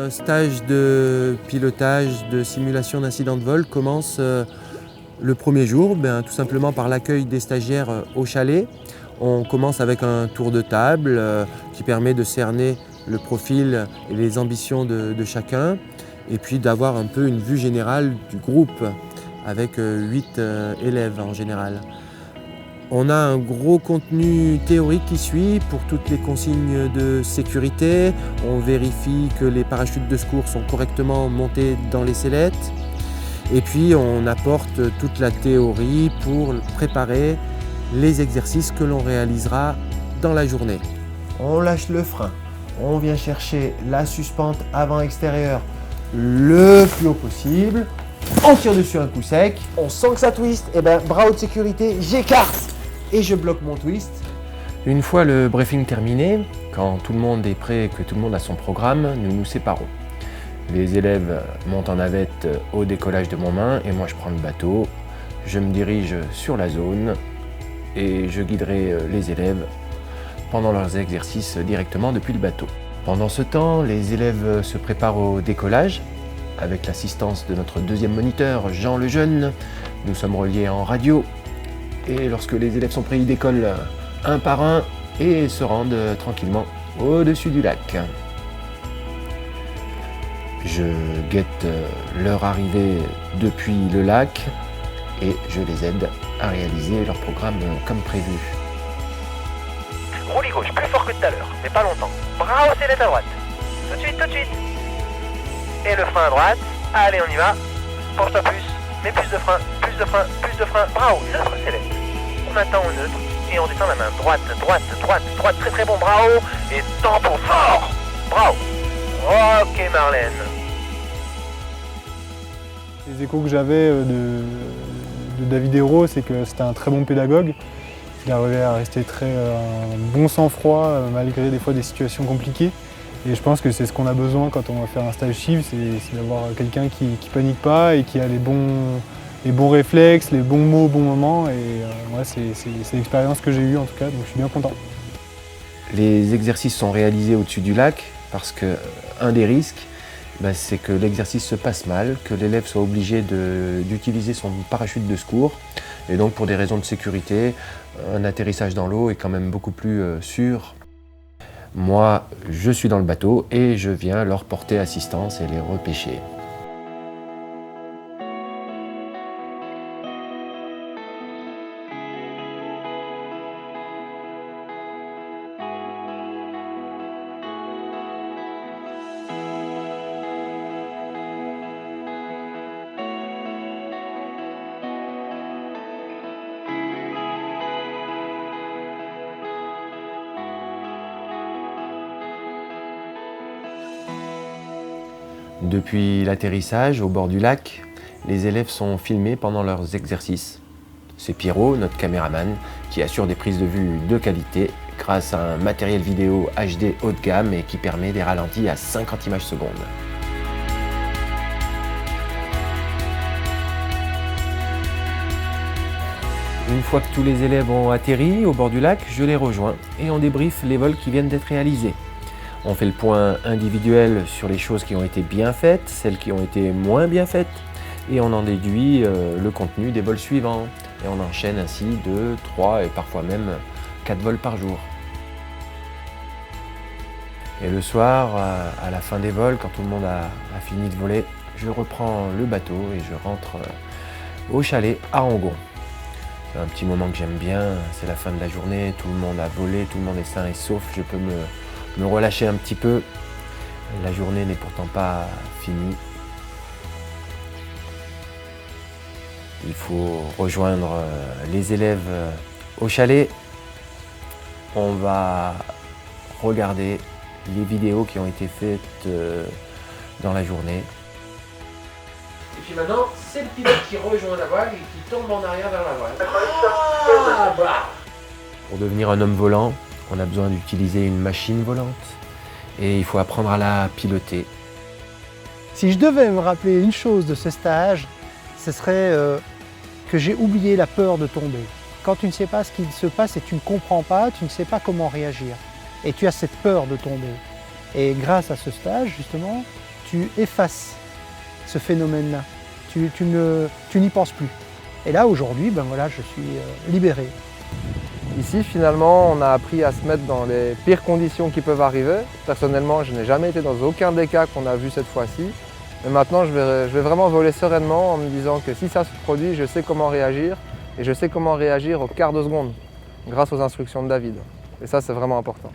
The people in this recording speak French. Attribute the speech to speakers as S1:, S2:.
S1: Un stage de pilotage, de simulation d'incident de vol commence le premier jour, tout simplement par l'accueil des stagiaires au chalet. On commence avec un tour de table qui permet de cerner le profil et les ambitions de chacun et puis d'avoir un peu une vue générale du groupe avec 8 élèves en général. On a un gros contenu théorique qui suit pour toutes les consignes de sécurité. On vérifie que les parachutes de secours sont correctement montés dans les sellettes. Et puis on apporte toute la théorie pour préparer les exercices que l'on réalisera dans la journée. On lâche le frein, on vient chercher la suspente avant-extérieure le plus haut possible. On tire dessus un coup sec, on sent que ça twist, et bras haut de sécurité, j'écarte et je bloque mon twist. Une fois le briefing terminé, quand tout le monde est prêt et que tout le monde a son programme, nous nous séparons. Les élèves montent en navette au décollage de mon main et moi je prends le bateau. Je me dirige sur la zone et je guiderai les élèves pendant leurs exercices directement depuis le bateau. Pendant ce temps, les élèves se préparent au décollage avec l'assistance de notre deuxième moniteur, Jean Lejeune. Nous sommes reliés en radio. Et lorsque les élèves sont prêts, ils décollent un par un et se rendent tranquillement au-dessus du lac. Je guette leur arrivée depuis le lac et je les aide à réaliser leur programme comme prévu.
S2: Roulis gauche, plus fort que tout à l'heure, mais pas longtemps. Bras au sellette à droite. Tout de suite, tout de suite. Et le frein à droite. Allez, on y va. Penche-toi plus. Mets plus de frein, plus de frein, plus de frein. Bravo, neutre sellette. On attend au neutre et on descend la main. Droite, droite, droite, droite. Très très bon, bravo. Et tampon fort. Bravo. Ok, Marlène.
S3: Les échos que j'avais de David Hérault, c'est que c'était un très bon pédagogue. Il arrivait à rester un bon sang-froid malgré des fois des situations compliquées. Et je pense que c'est ce qu'on a besoin quand on va faire un stage CIV, c'est d'avoir quelqu'un qui panique pas et qui a les bons réflexes, les bons mots au bon moment. Et moi, c'est l'expérience que j'ai eue en tout cas, donc je suis bien content.
S1: Les exercices sont réalisés au-dessus du lac parce qu'un des risques, c'est que l'exercice se passe mal, que l'élève soit obligé d'utiliser son parachute de secours. Et donc pour des raisons de sécurité, un atterrissage dans l'eau est quand même beaucoup plus sûr. Moi, je suis dans le bateau et je viens leur porter assistance et les repêcher. Depuis l'atterrissage au bord du lac, les élèves sont filmés pendant leurs exercices. C'est Pierrot, notre caméraman, qui assure des prises de vue de qualité grâce à un matériel vidéo HD haut de gamme et qui permet des ralentis à 50 images secondes. Une fois que tous les élèves ont atterri au bord du lac, je les rejoins et on débriefe les vols qui viennent d'être réalisés. On fait le point individuel sur les choses qui ont été bien faites, celles qui ont été moins bien faites, et on en déduit le contenu des vols suivants. Et on enchaîne ainsi 2, 3 et parfois même 4 vols par jour. Et le soir, à la fin des vols, quand tout le monde a fini de voler, je reprends le bateau et je rentre au chalet à Rangon. C'est un petit moment que j'aime bien, c'est la fin de la journée, tout le monde a volé, tout le monde est sain et sauf, je peux me relâcher un petit peu. La journée n'est pourtant pas finie. Il faut rejoindre les élèves au chalet. On va regarder les vidéos qui ont été faites dans la journée. Et puis maintenant, c'est le pilote qui rejoint la voile et qui tombe en arrière vers la voile. Ah, bah. Pour devenir un homme volant, on a besoin d'utiliser une machine volante et il faut apprendre à la piloter.
S4: Si je devais me rappeler une chose de ce stage, ce serait que j'ai oublié la peur de tomber. Quand tu ne sais pas ce qu'il se passe et tu ne comprends pas, tu ne sais pas comment réagir. Et tu as cette peur de tomber. Et grâce à ce stage, justement, tu effaces ce phénomène-là. Tu n'y penses plus. Et là, aujourd'hui, ben voilà, je suis libéré.
S5: Ici, finalement, on a appris à se mettre dans les pires conditions qui peuvent arriver. Personnellement, je n'ai jamais été dans aucun des cas qu'on a vu cette fois-ci. Mais maintenant, je vais vraiment voler sereinement en me disant que si ça se produit, je sais comment réagir. Et je sais comment réagir au quart de seconde, grâce aux instructions de David. Et ça, c'est vraiment important.